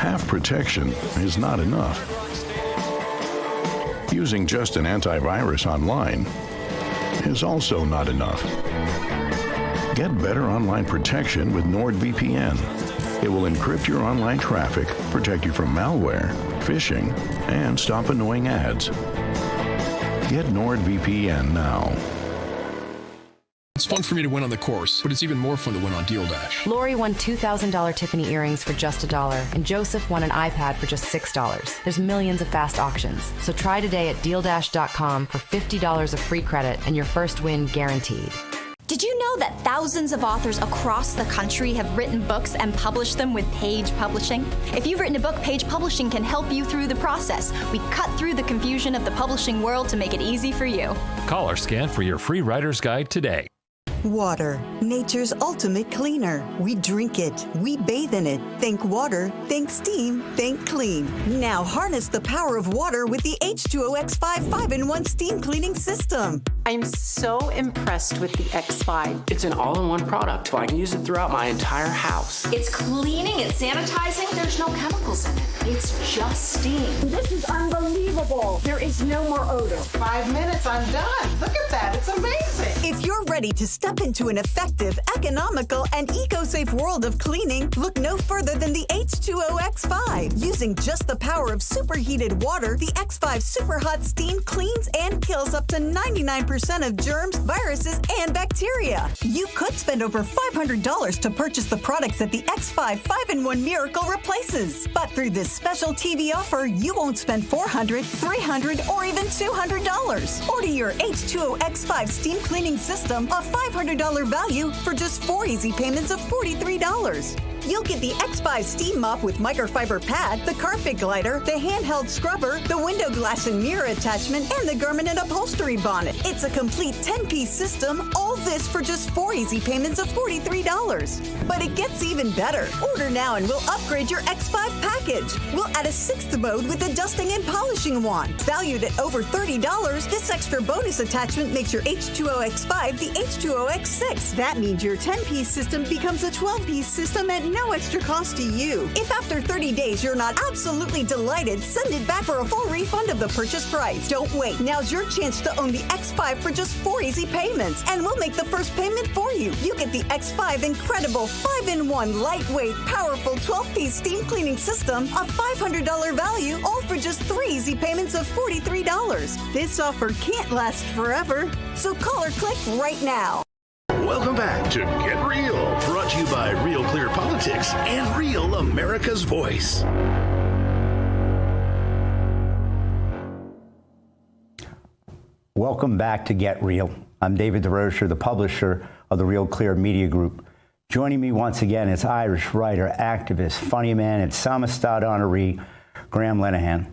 Half protection is not enough. Using just an antivirus online is also not enough. Get better online protection with NordVPN. It will encrypt your online traffic, protect you from malware, phishing, and stop annoying ads. Get NordVPN now. It's fun for me to win on the course, but it's even more fun to win on Deal Dash. Lori won $2,000 Tiffany earrings for just $1, and Joseph won an iPad for just $6. There's millions of fast auctions, so try today at DealDash.com for $50 of free credit and your first win guaranteed. Did you know that thousands of authors across the country have written books and published them with Page Publishing? If you've written a book, Page Publishing can help you through the process. We cut through the confusion of the publishing world to make it easy for you. Call or scan for your free writer's guide today. Water, nature's ultimate cleaner. We drink it, we bathe in it. Think water, think steam, think clean. Now harness the power of water with the H2O X5 5-in-1 steam cleaning system. I'm so impressed with the X5. It's an all-in-one product, so I can use it throughout my entire house. It's cleaning, it's sanitizing, there's no chemicals in it. It's just steam. This is unbelievable. There is no more odor. 5 minutes, I'm done. Look at that, it's amazing. If you're ready to step into an effective, economical, and eco-safe world of cleaning, look no further than the H2O X5. Using just the power of superheated water, the X5 Super Hot Steam cleans and kills up to 99% of germs, viruses, and bacteria. You could spend over $500 to purchase the products that the X5 5-in-1 Miracle replaces. But through this special TV offer, you won't spend $400, $300, or even $200. Order your H2O X5 steam cleaning system, a $500 value, for just 4 easy payments of $43. You'll get the X5 steam mop with microfiber pad, the carpet glider, the handheld scrubber, the window glass and mirror attachment, and the garment and upholstery bonnet. It's a complete 10-piece system, all this for just 4 easy payments of $43. But it gets even better. Order now and we'll upgrade your X5 package. We'll add a 6th mode with a dusting and polishing wand. Valued at over $30, this extra bonus attachment makes your H2O X5 the H2O X6. That means your 10-piece system becomes a 12-piece system at no extra cost to you. If after 30 days you're not absolutely delighted, send it back for a full refund of the purchase price. Don't wait. Now's your chance to own the X5 for just 4 easy payments, and we'll make the first payment for you. You get the X5 incredible 5-in-1 lightweight, powerful 12-piece steam cleaning system, a $500 value, all for just 3 easy payments of $43. This offer can't last forever, so call or click right now. Welcome back to Get Real, brought to you by Real Clear Politics and Real America's Voice. Welcome back to Get Real. I'm David Desrosiers, the publisher of the Real Clear Media Group. Joining me once again is Irish writer, activist, funny man, and Samostat honoree, Graham Linehan.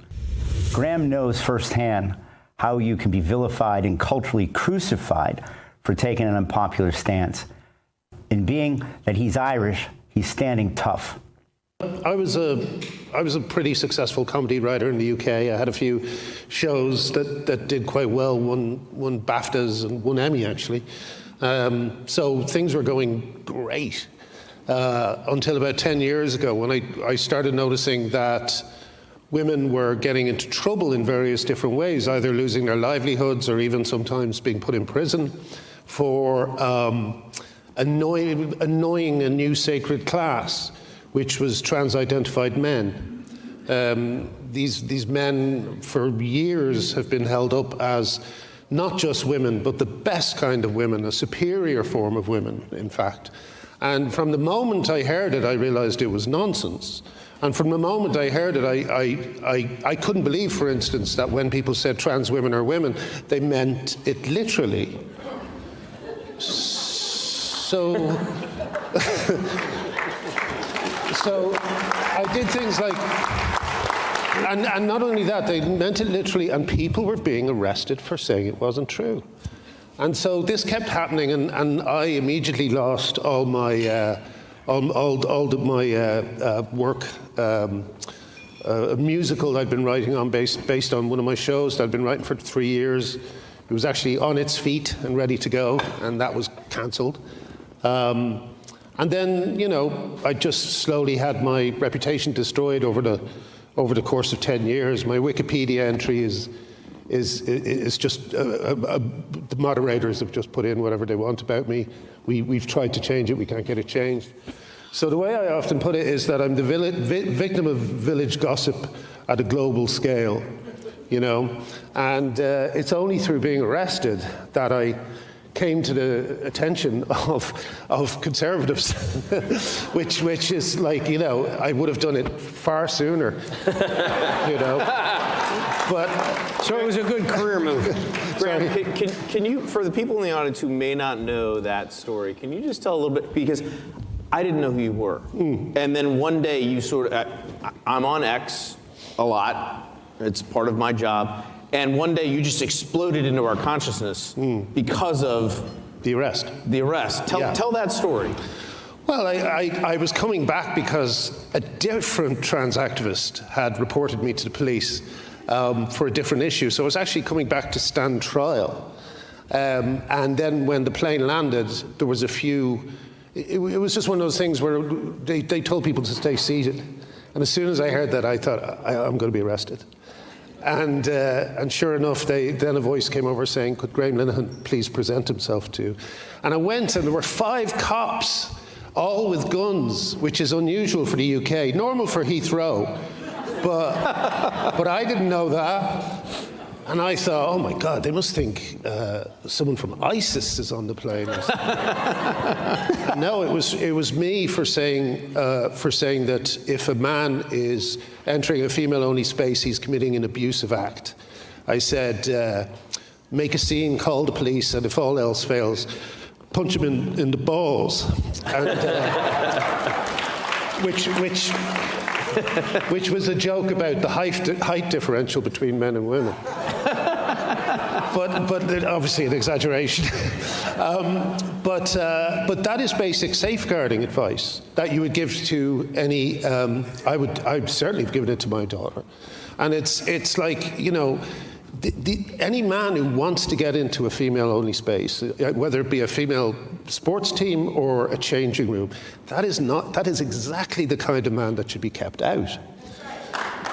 Graham knows firsthand how you can be vilified and culturally crucified for taking an unpopular stance. In being that he's Irish, he's standing tough. I was a pretty successful comedy writer in the UK. I had a few shows that did quite well, won BAFTAs and won Emmy, actually. So things were going great until about 10 years ago when I started noticing that women were getting into trouble in various different ways, either losing their livelihoods or even sometimes being put in prison for annoying a new sacred class, which was trans-identified men. These men for years have been held up as not just women, but the best kind of women, a superior form of women, in fact. And from the moment I heard it, I realized it was nonsense. And from the moment I heard it, I couldn't believe, for instance, that when people said trans women are women, they meant it literally. So I did things like, and not only that, they meant it literally, and people were being arrested for saying it wasn't true. And so this kept happening, and I immediately lost all my work. A musical I'd been writing on based on one of my shows that I'd been writing for 3 years. It was actually on its feet and ready to go, and that was cancelled. And then, you know, I just slowly had my reputation destroyed over the course of 10 years. My Wikipedia entry is just the moderators have just put in whatever they want about me. We've tried to change it. We can't get it changed. So the way I often put it is that I'm the victim of village gossip at a global scale, you know. And it's only through being arrested that I came to the attention of conservatives, which is like, you know, I would have done it far sooner, you know. But so it was a good career move. Graham, can you, for the people in the audience who may not know that story, can you just tell a little bit, because I didn't know who you were. And then one day you sort of, I'm on X a lot, it's part of my job, and one day you just exploded into our consciousness because of the arrest. Tell that story. Well, I was coming back because a different trans activist had reported me to the police for a different issue. So I was actually coming back to stand trial. And then when the plane landed, there was a few, it was just one of those things where they told people to stay seated. And as soon as I heard that, I thought, I'm going to be arrested. And sure enough, then a voice came over saying, could Graham Linehan please present himself to? And I went, and there were 5 cops, all with guns, which is unusual for the UK, normal for Heathrow. But I didn't know that. And I thought, oh my God, they must think someone from ISIS is on the plane. No, it was me for saying that if a man is entering a female-only space, he's committing an abusive act. I said, make a scene, call the police, and if all else fails, punch him in the balls. And, which was a joke about the height differential between men and women. But obviously an exaggeration. But that is basic safeguarding advice that you would give to any. I'd certainly have given it to my daughter, and it's like, you know, any man who wants to get into a female-only space, whether it be a female sports team or a changing room, that is exactly the kind of man that should be kept out.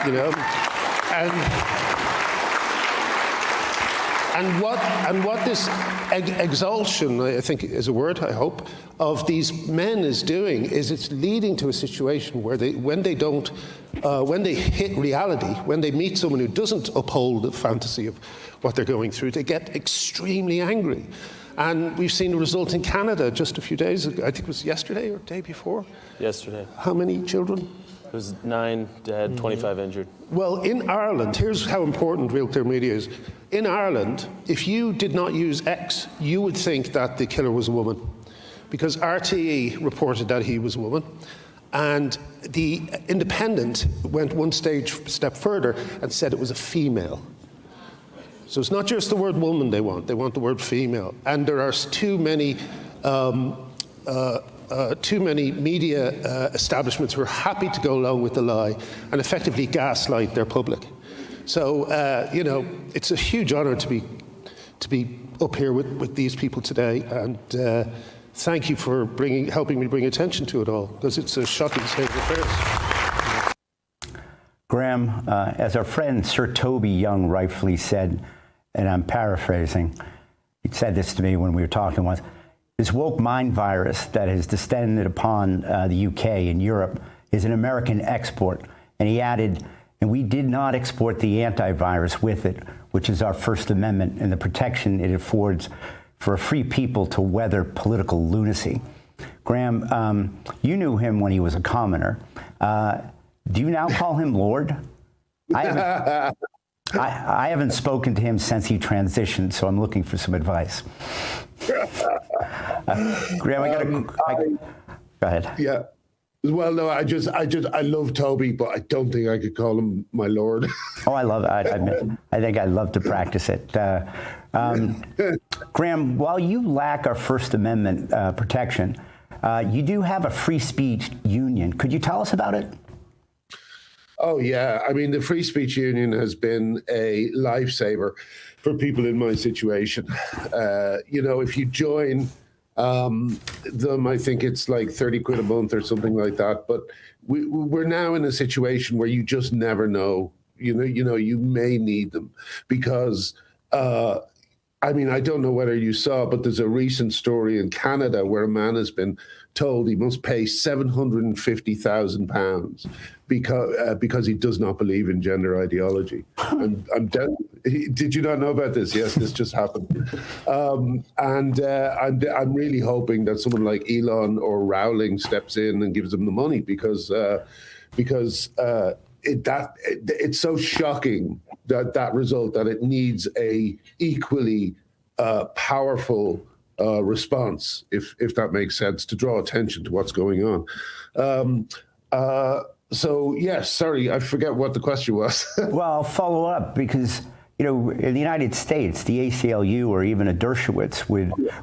You know, and what this exaltation, I think is a word, I hope, of these men is doing is it's leading to a situation where when they hit reality, when they meet someone who doesn't uphold the fantasy of what they're going through, they get extremely angry. And we've seen the result in Canada just a few days ago. I think it was yesterday or the day before. Yesterday. How many children? It was 9 dead, 25 injured. Well, in Ireland, here's how important Real Clear Media is. In Ireland, if you did not use X, you would think that the killer was a woman, because RTE reported that he was a woman, and the Independent went one step further and said it was a female. So it's not just the word woman they want the word female. And there are too many media establishments who are happy to go along with the lie and effectively gaslight their public. So, you know, it's a huge honor to be up here with these people today, and thank you for helping me bring attention to it all, because it's a shocking state of affairs. Graham, as our friend Sir Toby Young rightfully said, and I'm paraphrasing, he said this to me when we were talking once, this woke mind virus that has descended upon the UK and Europe is an American export. And he added, and we did not export the antivirus with it, which is our First Amendment and the protection it affords for a free people to weather political lunacy. Graham, you knew him when he was a commoner. Do you now call him Lord? I haven't spoken to him since he transitioned, so I'm looking for some advice. Graham, go ahead. Yeah. Well, no, I love Toby, but I don't think I could call him my lord. Oh, I love it. I think I'd love to practice it. Graham, while you lack our First Amendment protection, you do have a free speech union. Could you tell us about it? Oh, yeah. I mean, the Free Speech Union has been a lifesaver for people in my situation. If you join them, I think it's like 30 quid a month or something like that. But we're now in a situation where you just never know. You may need them because, I don't know whether you saw, but there's a recent story in Canada where a man has been told he must pay £750,000 because he does not believe in gender ideology. Did you not know about this? Yes, this just happened. I'm really hoping that someone like Elon or Rowling steps in and gives them the money because it's so shocking that result that it needs a equally powerful response, if that makes sense, to draw attention to what's going on. So yes, sorry, I forget what the question was. Well, I'll follow up because in the United States, the ACLU or even a Dershowitz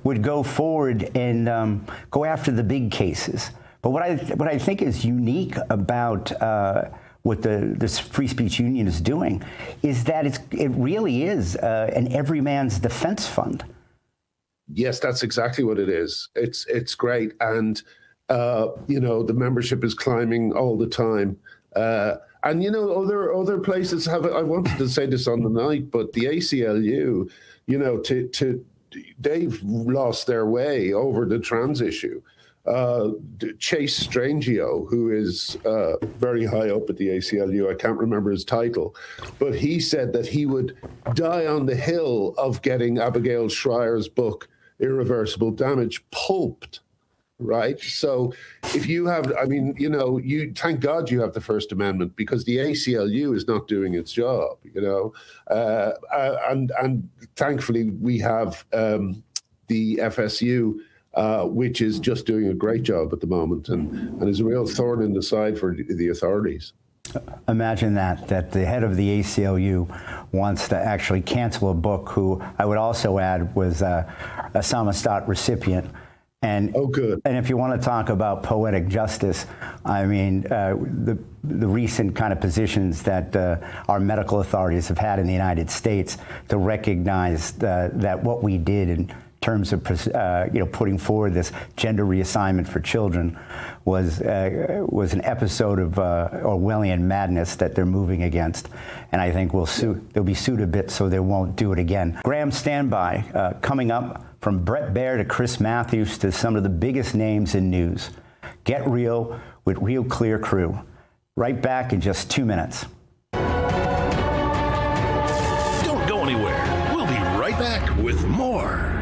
would go forward and go after the big cases. But what I think is unique about what this Free Speech Union is doing is that it really is an everyman's defense fund. Yes, that's exactly what it is. It's great, and the membership is climbing all the time. And other places have. I wanted to say this on the night, but the ACLU, they've lost their way over the trans issue. Chase Strangio, who is very high up at the ACLU, I can't remember his title, but he said that he would die on the hill of getting Abigail Schreier's book, Irreversible Damage, pulped, right? So if you have, you thank God you have the First Amendment because the ACLU is not doing its job, and thankfully we have the FSU, which is just doing a great job at the moment and is a real thorn in the side for the authorities. Imagine that the head of the ACLU wants to actually cancel a book who I would also add was a Samizdat recipient. And, oh, good. And if you want to talk about poetic justice, the recent kind of positions that our medical authorities have had in the United States to recognize that what we did in terms of putting forward this gender reassignment for children was an episode of Orwellian madness that they're moving against, and I think they'll be sued a bit so they won't do it again. Graham, stand by. Coming up, from Brett Baer to Chris Matthews to some of the biggest names in news. Get Real with Real Clear Crew. Right back in just 2 minutes. Don't go anywhere. We'll be right back with more.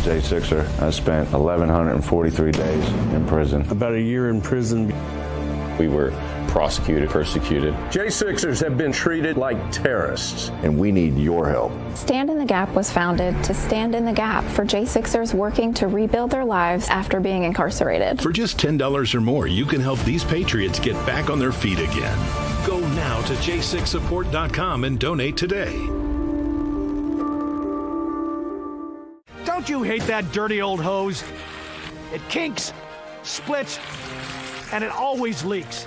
J6er. I spent 1,143 days in prison. About a year in prison. We were prosecuted, persecuted. J6ers have been treated like terrorists. And we need your help. Stand in the Gap was founded to stand in the gap for J6ers working to rebuild their lives after being incarcerated. For just $10 or more, you can help these patriots get back on their feet again. Go now to j6support.com and donate today. Don't you hate that dirty old hose? It kinks, splits, and it always leaks.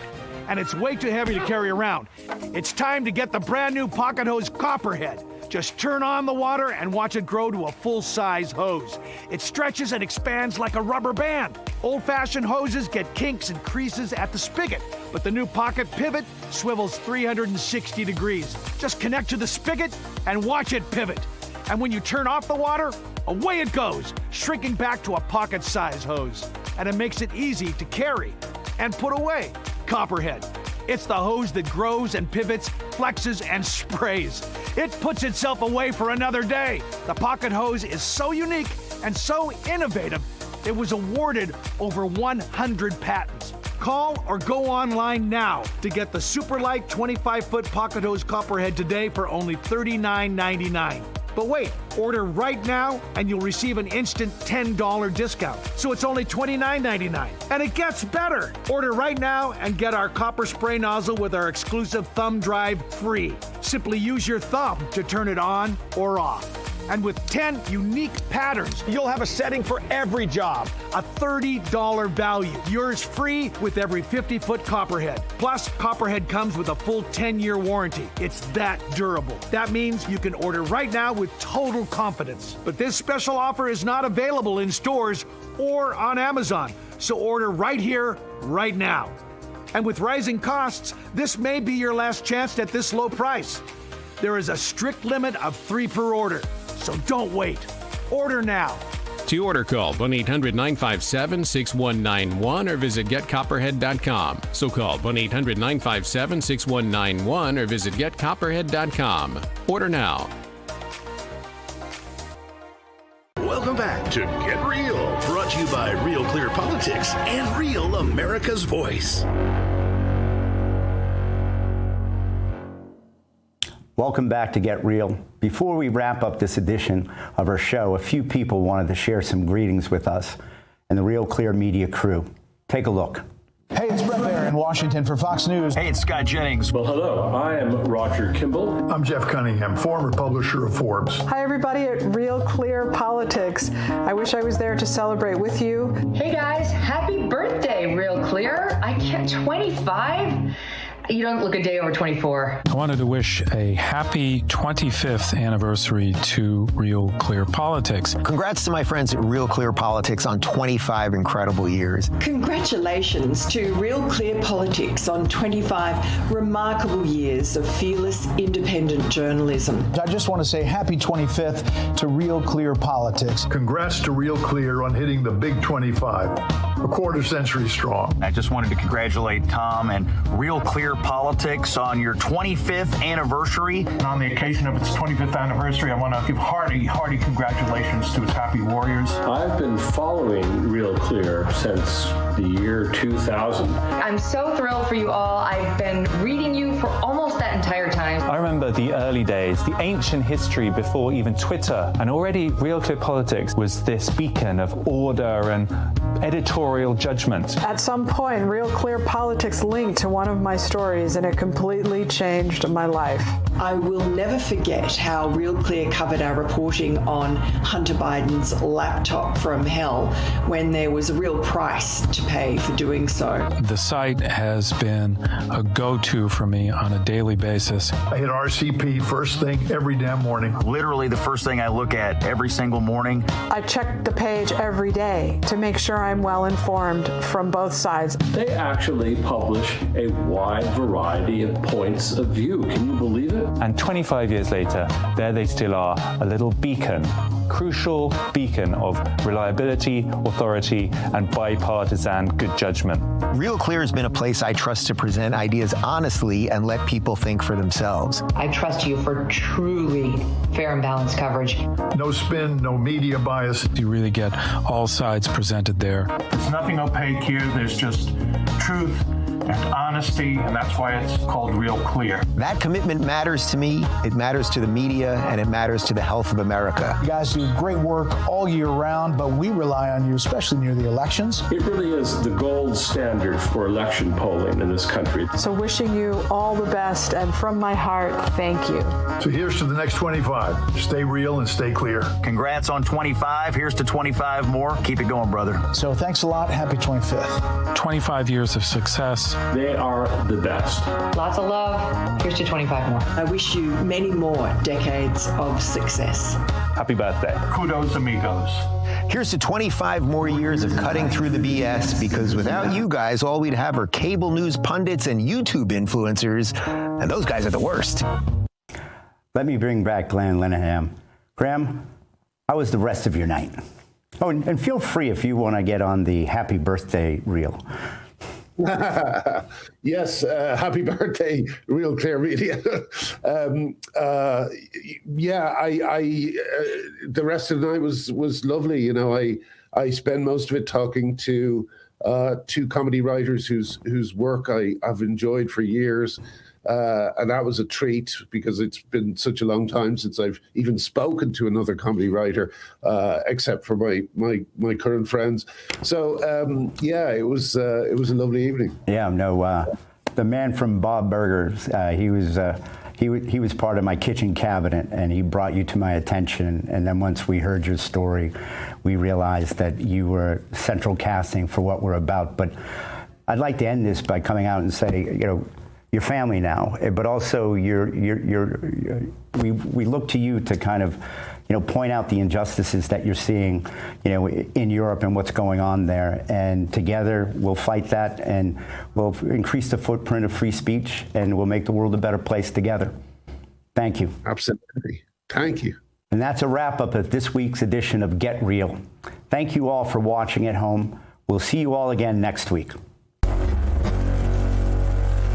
And it's way too heavy to carry around. It's time to get the brand new Pocket Hose Copperhead. Just turn on the water and watch it grow to a full-size hose. It stretches and expands like a rubber band. Old-fashioned hoses get kinks and creases at the spigot, but the new Pocket Pivot swivels 360 degrees. Just connect to the spigot and watch it pivot. And when you turn off the water, away it goes, shrinking back to a pocket-size hose. And it makes it easy to carry and put away. Copperhead. It's the hose that grows and pivots, flexes, and sprays. It puts itself away for another day. The Pocket Hose is so unique and so innovative, it was awarded over 100 patents. Call or go online now to get the super light 25-foot Pocket Hose Copperhead today for only $39.99. But wait, order right now and you'll receive an instant $10 discount. So it's only $29.99. And it gets better. Order right now and get our copper spray nozzle with our exclusive thumb drive free. Simply use your thumb to turn it on or off. And with 10 unique patterns, you'll have a setting for every job. A $30 value. Yours free with every 50-foot Copperhead. Plus, Copperhead comes with a full 10-year warranty. It's that durable. That means you can order right now with total confidence. But this special offer is not available in stores or on Amazon. So order right here, right now. And with rising costs, this may be your last chance at this low price. There is a strict limit of 3 per order. So don't wait. Order now. To order, call 1-800-957-6191 or visit getcopperhead.com. So call 1-800-957-6191 or visit getcopperhead.com. Order now. Welcome back to Get Real, brought to you by Real Clear Politics and Real America's Voice. Welcome back to Get Real. Before we wrap up this edition of our show, a few people wanted to share some greetings with us and the Real Clear Media crew. Take a look. Hey, it's Brett Baer in Washington for Fox News. Hey, it's Scott Jennings. Well, hello. I am Roger Kimball. I'm Jeff Cunningham, former publisher of Forbes. Hi, everybody at Real Clear Politics. I wish I was there to celebrate with you. Hey, guys. Happy birthday, Real Clear. I can't, 25? You don't look a day over 24. I wanted to wish a happy 25th anniversary to Real Clear Politics. Congrats to my friends at Real Clear Politics on 25 incredible years. Congratulations to Real Clear Politics on 25 remarkable years of fearless, independent journalism. I just want to say happy 25th to Real Clear Politics. Congrats to Real Clear on hitting the big 25, a quarter century strong. I just wanted to congratulate Tom and Real Clear Politics on your 25th anniversary. And on the occasion of its 25th anniversary, I want to give hearty congratulations to its happy warriors. I've been following Real Clear since the year 2000. I'm so thrilled for you all. I've been reading you for almost that entire time. I remember the early days, the ancient history before even Twitter, and already Real Clear Politics was this beacon of order and editorial judgment. At some point, Real Clear Politics linked to one of my stories, and it completely changed my life. I will never forget how Real Clear covered our reporting on Hunter Biden's laptop from hell when there was a real price to pay for doing so. The site has been a go-to for me on a daily basis. I hit RCP first thing every damn morning. Literally the first thing I look at every single morning. I check the page every day to make sure I'm well informed from both sides. They actually publish a wide variety of points of view. Can you believe it? And 25 years later, there they still are, a little beacon, crucial beacon of reliability, authority, and bipartisan good judgment. Real Clear has been a place I trust to present ideas honestly and let people think for themselves. I trust you for truly fair and balanced coverage. No spin, no media bias. You really get all sides presented there. There's nothing opaque here. There's just truth and honesty, and that's why it's called Real Clear. That commitment matters to me, it matters to the media, and it matters to the health of America. You guys do great work all year round, but we rely on you, especially near the elections. It really is the gold standard for election polling in this country. So wishing you all the best, and from my heart, thank you. So here's to the next 25. Stay real and stay clear. Congrats on 25. Here's to 25 more. Keep it going, brother. So thanks a lot. Happy 25th. 25 years of success. They are the best. Lots of love. Here's to 25 more. I wish you many more decades of success. Happy birthday. Kudos, amigos. Here's to 25 more years of cutting through the BS, because without you guys, all we'd have are cable news pundits and YouTube influencers, and those guys are the worst. Let me bring back Glenn Linehan. Graham, how was the rest of your night? Oh, and feel free if you want to get on the happy birthday reel. Yes, happy birthday, Real Clear Media. The rest of the night was lovely. You know, I spend most of it talking to two comedy writers whose work I've enjoyed for years. and that was a treat because it's been such a long time since I've even spoken to another comedy writer, except for my current friends. So it was a lovely evening. Yeah, no, the man from Bob Burgers, he was part of my kitchen cabinet, and he brought you to my attention. And then once we heard your story, we realized that you were central casting for what we're about. But I'd like to end this by coming out and say, you're family now, but also we look to you to kind of, point out the injustices that you're seeing, in Europe and what's going on there. And together we'll fight that, and we'll increase the footprint of free speech, and we'll make the world a better place together. Thank you. Absolutely. Thank you. And that's a wrap up of this week's edition of Get Real. Thank you all for watching at home. We'll see you all again next week.